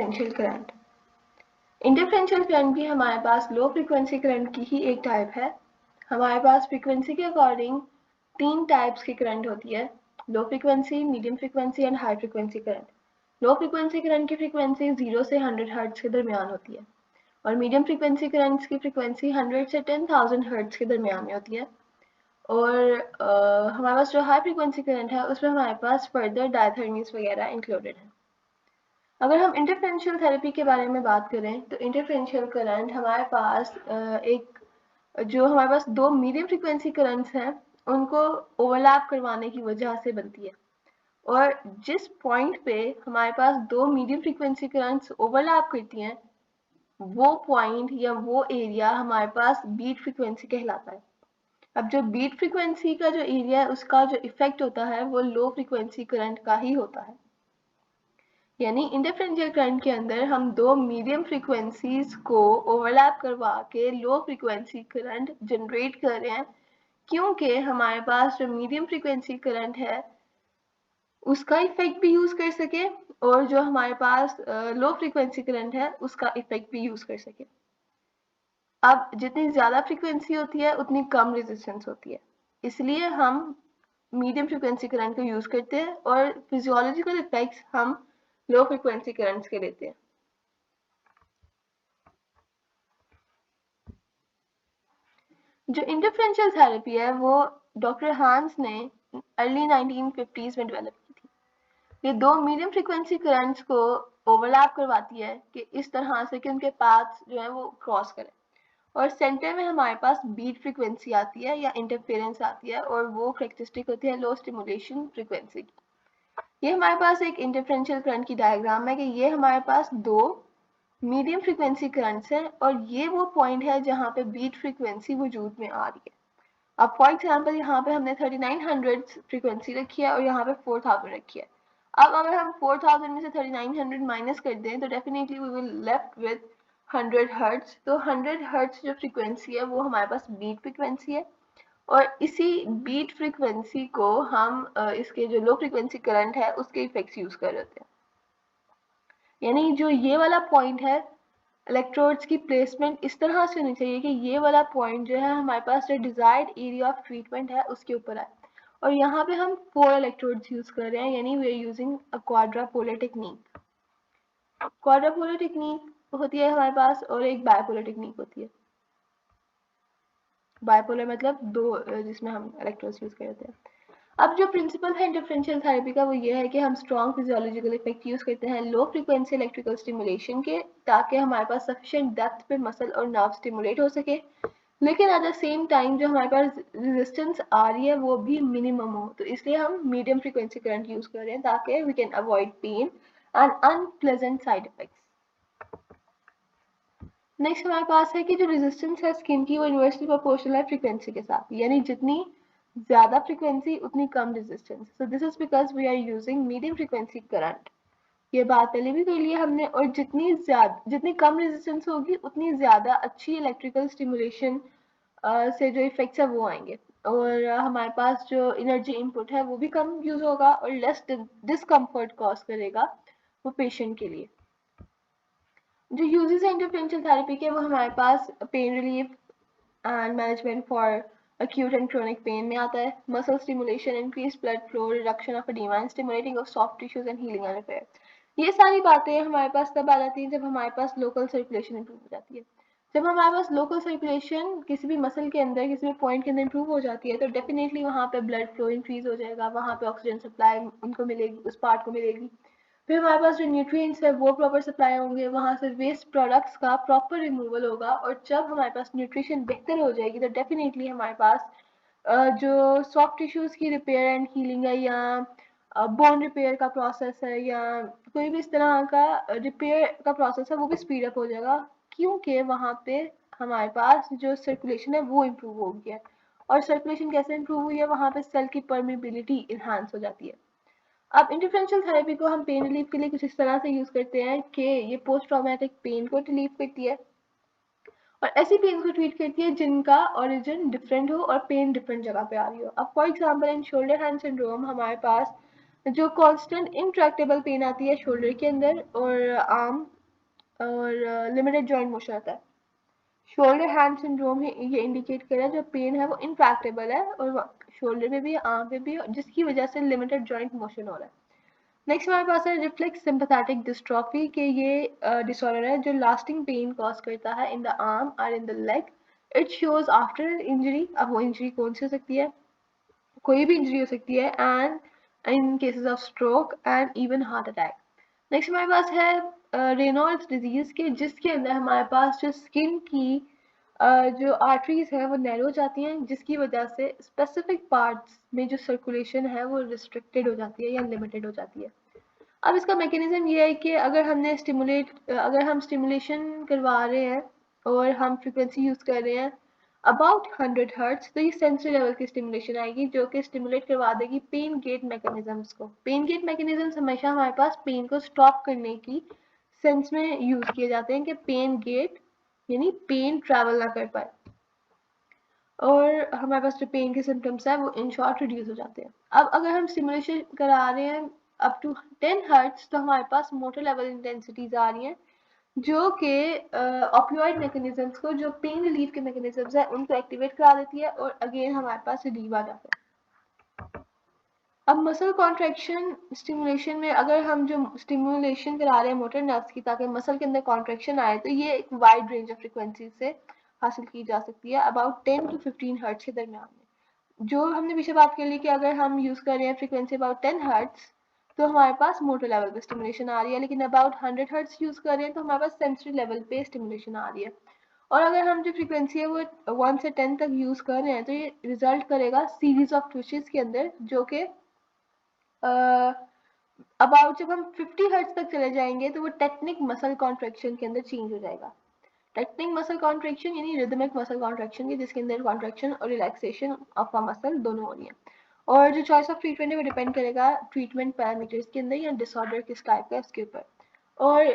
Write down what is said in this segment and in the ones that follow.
इंटरफेरेंशियल current. इंटरफेरेंशियल current भी हमारे पास low frequency current की ही एक टाइप है। हमारे पास फ्रीक्वेंसी के अकॉर्डिंग 3 टाइप्स की करंट होती है, low frequency, medium frequency and high frequency current. Low frequency current की फ्रीक्वेंसी 0 से 100 हर्ट्ज के दरमियान होती है और मीडियम फ्रीक्वेंसी करंट्स की फ्रीक्वेंसी 100 से 10,000 हर्ट्ज के दरमियान में होती है। और हमारे पास जो हाई फ्रीक्वेंसी करंट है उसमें हमारे पास फर्दर डायथर्मीज वगैरह इंक्लूडेड है। अगर हम इंटरफेरेंशियल थेरेपी के बारे में बात करें तो इंटरफेरेंशियल करंट हमारे पास हमारे पास 2 मीडियम फ्रीक्वेंसी करंट्स हैं उनको ओवरलैप करवाने की वजह से बनती है। और जिस पॉइंट पे हमारे पास 2 मीडियम फ्रीक्वेंसी करंट्स ओवरलैप करती हैं वो पॉइंट या वो एरिया हमारे पास बीट फ्रीक्वेंसी कहलाता है। अब जो बीट फ्रीक्वेंसी का जो एरिया है उसका जो इफेक्ट होता है वो लो फ्रीक्वेंसी करंट का ही होता है। यानी इंटरफेरेंशियल करंट के अंदर हम 2 मीडियम फ्रीक्वेंसीज को ओवरलैप करवा के लो फ्रीक्वेंसी करंट जनरेट कर रहे हैं, क्योंकि हमारे पास जो मीडियम फ्रीक्वेंसी करंट है उसका इफेक्ट भी यूज कर सके और जो हमारे पास लो फ्रीक्वेंसी करंट है उसका इफेक्ट भी यूज कर सके। अब जितनी ज्यादा फ्रीक्वेंसी होती है उतनी कम रेजिस्टेंस होती है, इसलिए हम मीडियम फ्रीक्वेंसी करंट को यूज करते हैं और फिजियोलॉजिकल इफेक्ट्स हम लो फ्रीक्वेंसी करंट्स के लेते हैं। जो इंटरफेरेंशियल थेरेपी है वो डॉक्टर हांस ने अर्ली 1950s में डेवलप की थी। ये 2 मीडियम फ्रीक्वेंसी करंट्स को ओवरलैप करवाती है कि इस तरह से कि उनके पाथ्स जो है वो क्रॉस करें और सेंटर में हमारे पास बीट फ्रीक्वेंसी आती है या इंटरफेरेंस आती है और वो करेक्टरिस्टिक होती है लो स्टिमुलेशन फ्रीक्वेंसी की। ये हमारे पास एक इंटरफेरेंशियल करंट की डायग्राम है कि ये हमारे पास 2 मीडियम फ्रीक्वेंसी करंट्स हैं और ये वो पॉइंट है जहाँ पे बीट फ्रीक्वेंसी वजूद में आ रही है। अब फॉर एग्जांपल यहाँ पे हमने 3900 फ्रीक्वेंसी रखी है और यहाँ पे 4000 रखी है। अब अगर हम 4000 में से 3900 माइनस कर दें तो definitely we will left with 100 hertz. तो 100 हर्ट्ज जो फ्रीक्वेंसी है वो हमारे पास बीट फ्रीक्वेंसी है और इसी बीट फ्रीक्वेंसी को हम इसके जो लो फ्रीक्वेंसी करंट है उसके इफेक्ट्स यूज कर रहे होते हैं। यानी जो ये वाला पॉइंट है इलेक्ट्रोड्स की प्लेसमेंट इस तरह से होनी चाहिए कि ये वाला पॉइंट जो है हमारे पास जो डिजायर्ड एरिया ऑफ ट्रीटमेंट है उसके ऊपर आए और यहाँ पे हम 4 इलेक्ट्रोड्स यूज कर रहे हैं, यानी we are using a quadripolar technique. Quadripolar technique होती है हमारे पास और एक बायपोलर टेक्निक होती है। बायपोलर मतलब 2 जिसमें हम इलेक्ट्रोड्स यूज करते हैं। अब जो प्रिंसिपल है इंटरफेरेंशियल थेरेपी का वो ये है कि हम स्ट्रॉन्ग फिजियोलॉजिकल इफेक्ट यूज करते हैं लो फ्रीक्वेंसी इलेक्ट्रिकल स्टिमुलेशन के, ताकि हमारे पास सफिशिएंट डेप्थ पे मसल और नर्व स्टिमुलेट हो सके, लेकिन एट द सेम टाइम जो हमारे पास रेजिस्टेंस आ रही है वो भी मिनिमम हो। तो इसलिए हम मीडियम फ्रीक्वेंसी करंट यूज कर रहे हैं ताकि we can avoid pain and unpleasant side effects. Next हमारे पास है कि जो रेजिस्टेंस है स्किन की वो इनवर्सली प्रोपोर्शनल है फ्रीक्वेंसी के साथ, यानी जितनी ज्यादा फ्रीक्वेंसी उतनी कम resistance. So this is because we are using medium frequency current. ये बात पहले भी कर ली है हमने। और जितनी कम रेजिस्टेंस होगी उतनी ज्यादा अच्छी इलेक्ट्रिकल स्टिमुलेशन से जो इफेक्ट्स है वो आएंगे और हमारे पास जो एनर्जी इनपुट है वो भी कम यूज होगा और लेस डिस्कम्फर्ट कॉज करेगा वो पेशेंट के लिए। जो यूजेस है इंटरफेरेंशियल थेरेपी के वो हमारे पास pain relief and management for acute and chronic pain में आता है, muscle stimulation, increase blood flow, reduction of oedema, stimulating of soft tissues and healing and repair. ये सारी बातें हमारे पास तब आ जाती हैं जब हमारे पास लोकल सर्कुलेशन इंप्रूव हो जाती है। जब हमारे पास लोकल सर्कुलेशन किसी भी मसल के अंदर किसी भी पॉइंट के अंदर इंप्रूव हो जाती है तो डेफिनेटली वहाँ पे ब्लड फ्लो इंक्रीज हो जाएगा, वहाँ पे ऑक्सीजन सप्लाई उनको मिलेगी, उस पार्ट को मिलेगी। फिर हमारे पास जो न्यूट्रिएंट्स है वो प्रॉपर सप्लाई होंगे, वहाँ से वेस्ट प्रोडक्ट्स का प्रॉपर रिमूवल होगा और जब हमारे पास न्यूट्रिशन बेहतर हो जाएगी तो डेफिनेटली हमारे पास जो सॉफ्ट टिश्यूज की रिपेयर एंड हीलिंग है या बोन रिपेयर का प्रोसेस है या कोई भी इस तरह का रिपेयर का प्रोसेस है वो भी स्पीड अप हो जाएगा, क्योंकि वहाँ पे हमारे पास जो सर्कुलेशन है वो इम्प्रूव हो गया है। और सर्कुलेशन कैसे इम्प्रूव हुई है, वहाँ पे सेल की परमिबिलिटी इन्हांस हो जाती है। अब इंटरफेरेंशियल थेरेपी को हम पेन रिलीफ के लिए कुछ इस तरह से यूज करते हैं कि ये पोस्ट ट्रॉमेटिक पेन को रिलीव करती है और ऐसी पेन को ट्रीट करती है जिनका ओरिजिन डिफरेंट हो और पेन डिफरेंट जगह पे आ रही हो। अब for example in shoulder hand syndrome हमारे पास जो कांस्टेंट इंट्रैक्टेबल पेन आती है शोल्डर के अंदर और आर्म और लिमिटेड जॉइंट मोशन आता है। शोल्डर हैंड सिंड्रोम ये इंडिकेट कर रहा है जो पेन है वो इनट्रैक्टेबल है और शोल्डर पे भी आर्म पे भी, जिसकी वजह से लिमिटेड जॉइंट मोशन हो रहा है। नेक्स्ट हमारे पास है रिफ्लेक्स सिंपैथेटिक डिस्ट्रॉफी के ये डिसऑर्डर है जो लास्टिंग पेन कॉज करता है इन द आर्म और in the leg. It shows after injury. अब वो इंजरी कौन सी हो सकती है, कोई भी इंजरी हो सकती है, and in cases of stroke and even heart attack. Next हमारे पास है रेनॉल्ड्स डिजीज के, जिसके अंदर हमारे पास जो स्किन की जो आर्टरीज है वो नैरो हो जाती हैं, जिसकी वजह से स्पेसिफिक पार्ट्स में जो सर्कुलेशन है वो रिस्ट्रिक्टेड हो जाती है या लिमिटेड हो जाती है। अब इसका मैकेनिज्म ये है कि अगर हम स्टिमुलेशन करवा रहे हैं और हम फ्रिक्वेंसी यूज कर रहे हैं अबाउट 100 हर्ट्ज, तो ये सेंसरी लेवल की स्टिमुलेशन आएगी जो कि स्टिमुलेट करवा देगी पेन गेट मैकेनिज्म्स को। पेन गेट मैकेनिज्म्स हमेशा हमारे पास पेन को स्टॉप करने की सेंस में यूज किए जाते हैं कि पेन गेट यानी पेन ट्रैवल ना कर पाए और हमारे पास जो पेन के सिम्टम्स है वो इन शॉर्ट रिड्यूस हो जाते हैं। अब अगर हम स्टिमुलेशन करा रहे हैं अप टू 10 हर्ट्ज, तो हमारे पास मोटर लेवल इंटेंसिटीज आ रही हैं जो कि ऑपियोइड मैकेनिज्म्स को, जो पेन रिलीफ के मैकेनिज्म्स है उनको एक्टिवेट करा देती है और अगेन हमारे पास रिलीव आ जाता है। अब मसल कॉन्ट्रैक्शन स्टिमुलेशन में अगर हम जो स्टिमुलेशन करा रहे हैं मोटर नर्व्स की ताकि मसल के अंदर कॉन्ट्रैक्शन आए, तो ये एक वाइड रेंज ऑफ फ्रिक्वेंसी से हासिल की जा सकती है अबाउट 10 to 15 हर्ट्ज के दरमियान में। जो हमने पीछे बात कर ली कि अगर हम यूज कर रहे हैं फ्रिक्वेंसी अबाउट 10 हर्ट्ज तो हमारे पास मोटर लेवल पे स्टिमुलेशन आ रही है, लेकिन अबाउट 100 हर्ट्ज यूज कर रहे हैं तो हमारे पास सेंसरी लेवल पे स्टिमुलेशन आ रही है। और अगर हम जो फ्रिक्वेंसी है वो 1 से 10 तक यूज कर रहे हैं तो ये रिजल्ट करेगा सीरीज ऑफ ट्विचेस के अंदर, जो कि अबाउट जब हम 50 हर्ट्ज तक चले जाएंगे तो वो टेक्निक मसल कॉन्ट्रैक्शन के अंदर चेंज हो जाएगा। टेक्निक मसल कॉन्ट्रैक्शन यानी रिदमिक मसल कॉन्ट्रैक्शन की, जिसके अंदर कॉन्ट्रैक्शन और रिलैक्सेशन ऑफ अ मसल दोनों हो रही है। और जो चॉइस ऑफ ट्रीटमेंट है वो डिपेंड करेगा ट्रीटमेंट पैरामीटर्स के अंदर या डिसऑर्डर किस टाइप का इसके ऊपर। और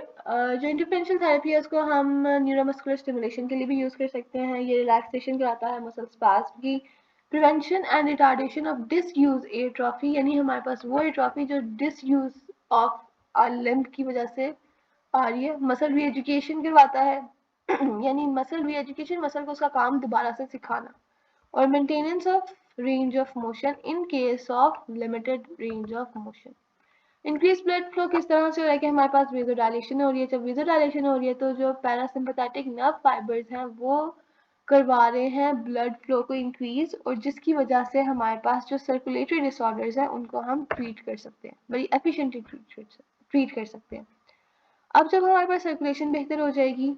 जो इंटरवेंशनल थेरेपी है उसको हम न्यूरोमस्कुलर स्टिमुलेशन के लिए भी यूज कर सकते हैं। ये रिलैक्सेशन कराता है मसल स्पैस्म की, prevention and retardation of disuse atrophy, यानी हमारे पास वो एट्रोफी जो डिसयूज ऑफ अ लिम्ब की वजह से आ रही है। मसल री एजुकेशन करवाता है यानी मसल री एजुकेशन, मसल को उसका काम दोबारा से सिखाना। और maintenance of range of motion in case of limited range of motion. Increase blood flow किस तरह से हो रहा है कि हमारे पास वेजोडाइलेशन हो रही है। जब वेजोडाइलेशन हो रही है तो जो पैरासिम्पैथेटिक नर्व फाइबर्स हैं वो करवा रहे हैं ब्लड फ्लो को इंक्रीज, और जिसकी वजह से हमारे पास जो सर्कुलेटरी डिसऑर्डर्स हैं उनको हम ट्रीट कर सकते हैं, बड़ी एफिशिएंटली ट्रीट कर सकते हैं। अब जब हमारे पास सर्कुलेशन बेहतर हो जाएगी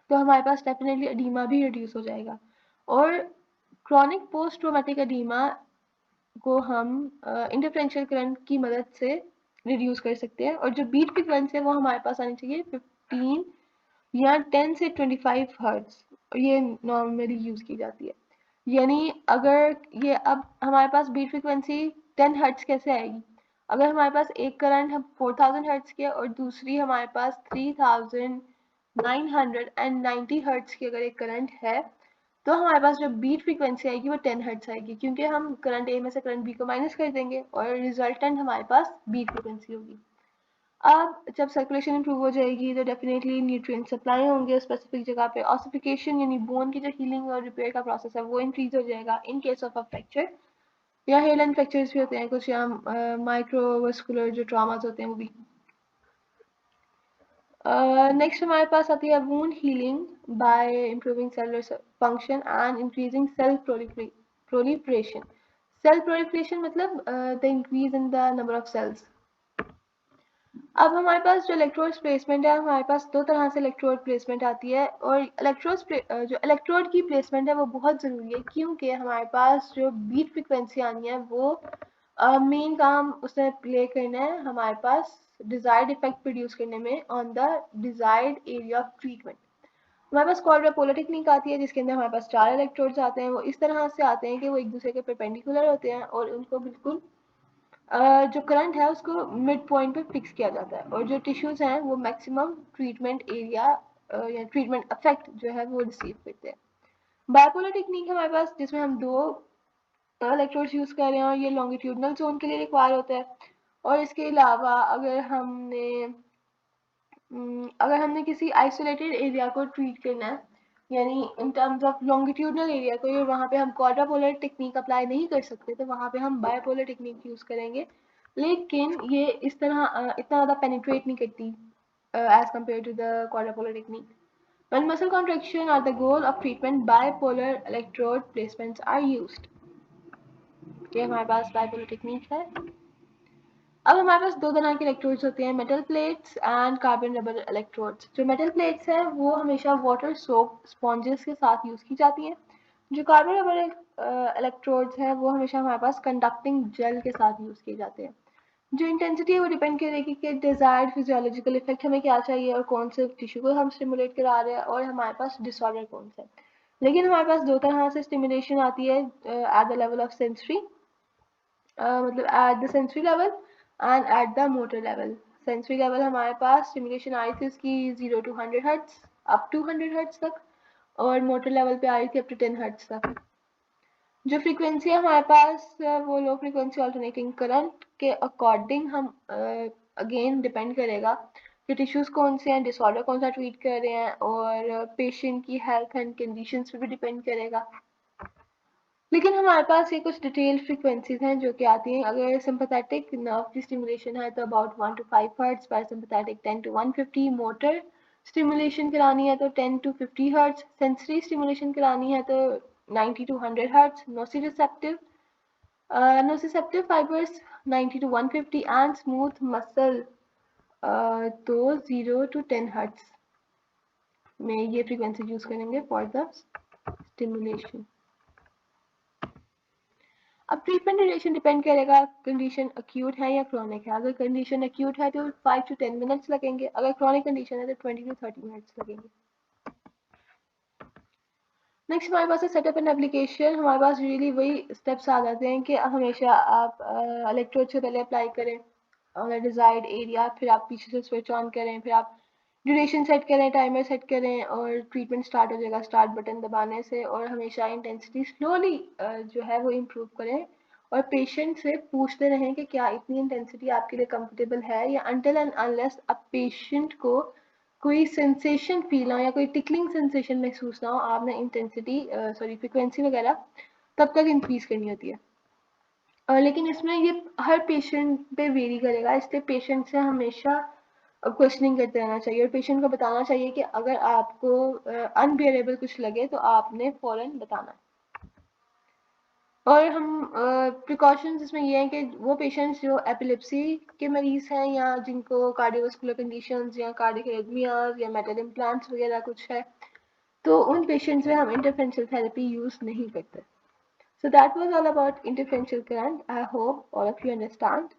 तो हमारे पास डेफिनेटली एडीमा भी रिड्यूस हो जाएगा। और क्रॉनिक पोस्ट ट्रॉमेटिक एडीमा को हम इंटरफेरेंशियल करंट की मदद से रिड्यूस कर सकते हैं। और जो बीट फ्रीक्वेंसी है वो हमारे पास आनी चाहिए 15 या 10 से 25 हर्ट्ज, और ये नॉर्मली यूज की जाती है। यानी अगर ये अब हमारे पास बीट फ्रीक्वेंसी 10 हर्ट्ज कैसे आएगी, अगर हमारे पास एक करंट हम 4000 हर्ट्ज की और दूसरी हमारे पास 3990 हर्ट्ज की अगर एक करंट है, तो हमारे पास जो बीट फ्रीक्वेंसी आएगी वो 10 हर्ट्ज आएगी, क्योंकि हम करंट ए में से करंट बी को माइनस कर देंगे और रिजल्टेंट हमारे पास बीट फ्रीक्वेंसी होगी। अब जब सर्कुलेशन इंप्रूव हो जाएगी तो डेफिनेटली न्यूट्रिएंट सप्लाई होंगे स्पेसिफिक जगह पे। ऑसिफिकेशन यानी बोन की जो हीलिंग और रिपेयर का प्रोसेस है वो इंक्रीज हो जाएगा in case of a fracture, या हेल एंड फ्रैक्चर्स भी होते हैं कुछ, या माइक्रोवस्कुलर जो ट्रॉमास होते हैं वो भी। नेक्स्ट हमारे पास आती है wound healing by improving cellular function and increasing cell proliferation. Cell proliferation मतलब the increase in the number of cells. अब हमारे पास जो इलेक्ट्रोड प्लेसमेंट है, हमारे पास दो तरह से इलेक्ट्रोड प्लेसमेंट आती है, और जो इलेक्ट्रोड की प्लेसमेंट है वो बहुत ज़रूरी है, क्योंकि हमारे पास जो बीट फ्रिक्वेंसी आनी है वो मेन काम उसने प्ले करना है हमारे पास डिजायर्ड इफेक्ट प्रोड्यूस करने में on the desired area of treatment. हमारे पास क्वाड्रापोलर टेक्निक आती है जिसके अंदर हमारे पास 4 इलेक्ट्रोड्स आते हैं। वो इस तरह से आते हैं कि वो एक दूसरे के परपेंडिकुलर होते हैं और उनको बिल्कुल जो करंट है उसको मिड पॉइंट पे फिक्स किया जाता है, और जो टिश्यूज हैं वो मैक्सिमम ट्रीटमेंट एरिया या ट्रीटमेंट इफेक्ट जो है वो रिसीव करते हैं। बायपोलर टेक्निक हमारे पास जिसमें हम दो इलेक्ट्रोड्स यूज कर रहे हैं और ये लॉन्गिट्यूडनल जोन के लिए रिक्वायर होता है। और इसके अलावा अगर हमने अगर हमने किसी आइसोलेटेड एरिया को ट्रीट करना है, यानी in terms of longitudinal area को, और वहाँ पे हम क्वाड्रापोलर टेक्निक अप्लाई नहीं कर सकते, तो वहाँ पे हम बायपोलर टेक्निक यूज़ करेंगे। लेकिन ये इस तरह इतना ज़्यादा पेनिट्रेट नहीं करती as compare to the quadripolar technique. When muscle contraction are the goal of treatment, bipolar electrode placements are used. ये हमारे पास bipolar टेक्निक है. अब हमारे पास दो तरह के इलेक्ट्रोड्स होते हैं, metal plates and carbon rubber electrodes. जो मेटल प्लेट्स हैं वो हमेशा वाटर सोप स्पॉन्जेस के साथ यूज़ की जाती हैं. जो कार्बन रबर इलेक्ट्रोड्स हैं वो हमेशा हमारे पास कंडक्टिंग जेल के साथ यूज़ किए जाते हैं. जो इंटेंसिटी है वो डिपेंड करेगी कि डिजायर्ड फिजियोलॉजिकल इफेक्ट हमें क्या चाहिए और कौन से टिश्यू को हम स्टिमुलेट करा रहे हैं और हमारे पास डिसऑर्डर कौन सा है. लेकिन हमारे पास दो तरह से स्टिमुलेशन आती है at the level of sensory, मतलब at the sensory level and at the motor level. Sensory level हमारे पास स्टिमुलेशन आई थी उसकी 0 to 100 hertz up to 100 hertz तक, और मोटर लेवल पे आई थी अप टू 10 हर्ट्ज तक. जो फ्रीक्वेंसी है हमारे पास वो लो फ्रीक्वेंसी अल्टरनेटिंग करंट के अकॉर्डिंग हम अगेन डिपेंड करेगा कि टिश्यूज कौन से हैं, डिसऑर्डर कौन सा ट्रीट कर रहे हैं, और पेशेंट की हेल्थ एंड कंडीशंस पे भी डिपेंड करेगा. लेकिन हमारे पास ये कुछ डिटेल फ्रीक्वेंसीज हैं जो कि आती हैं. अगर सिंपैथेटिक नर्व की स्टिमुलेशन है तो about 1 to 5 hertz, parasympathetic 10 to 150, motor stimulation करानी है तो 10 to 50 हर्ट्ज, सेंसरी स्टिमुलेशन करानी है तो 90 to 100 hertz, nociceptive fibers 90 to 150 and smooth muscle तो 0 to 10 हर्ट्ज में ये फ्रीक्वेंसी यूज करेंगे फॉर द स्टिमुलेशन. अब ट्रीटमेंट ड्यूरेशन डिपेंड करेगा कंडीशन अक्यूट है या क्रॉनिक है. अगर कंडीशन अक्यूट है तो 5 to 10 मिनट्स लगेंगे, अगर क्रॉनिक कंडीशन है तो 20 to 30 मिनट्स लगेंगे. नेक्स्ट हमारे पास है सेटअप एंड एप्लीकेशन. हमारे पास यूजुअली वही स्टेप्स आ जाते हैं कि हमेशा आप इलेक्ट्रोड से पहले अप्लाई करें डिजायर्ड एरिया, फिर आप पीछे से स्विच ऑन करें, फिर आप ड्यूरेशन सेट करें, टाइमर सेट करें, और ट्रीटमेंट स्टार्ट हो जाएगा स्टार्ट बटन दबाने से. और हमेशा इंटेंसिटी स्लोली जो है वो इम्प्रूव करें, और पेशेंट से पूछते रहें कि क्या इतनी इंटेंसिटी आपके लिए कंफर्टेबल है, या अनटिल एंड अनलेस अब पेशेंट को कोई सेंसेशन फील ना हो या कोई टिकलिंग सेंसेशन महसूस ना हो, आपने इंटेंसिटी फ्रीक्वेंसी वगैरह तब तक इंक्रीज करनी होती है. लेकिन इसमें ये हर पेशेंट पे वेरी करेगा, इसलिए पेशेंट से हमेशा क्वेश्चनिंग करते रहना चाहिए और पेशेंट को बताना चाहिए कि अगर आपको अनबियरेबल कुछ लगे तो आपने फौरन बताना है. और हम प्रिकॉशंस इसमें ये हैं कि वो पेशेंट्स जो एपिलेप्सी के मरीज हैं या जिनको कार्डियोवास्कुलर कंडीशंस या कार्डियक एरिथमियाज या मेटल इम्प्लांट्स वगैरह कुछ है, तो उन पेशेंट्स में हम इंटरफेरेंशियल थेरेपी यूज नहीं करते. So that was all about interferential current. I hope all of you understand.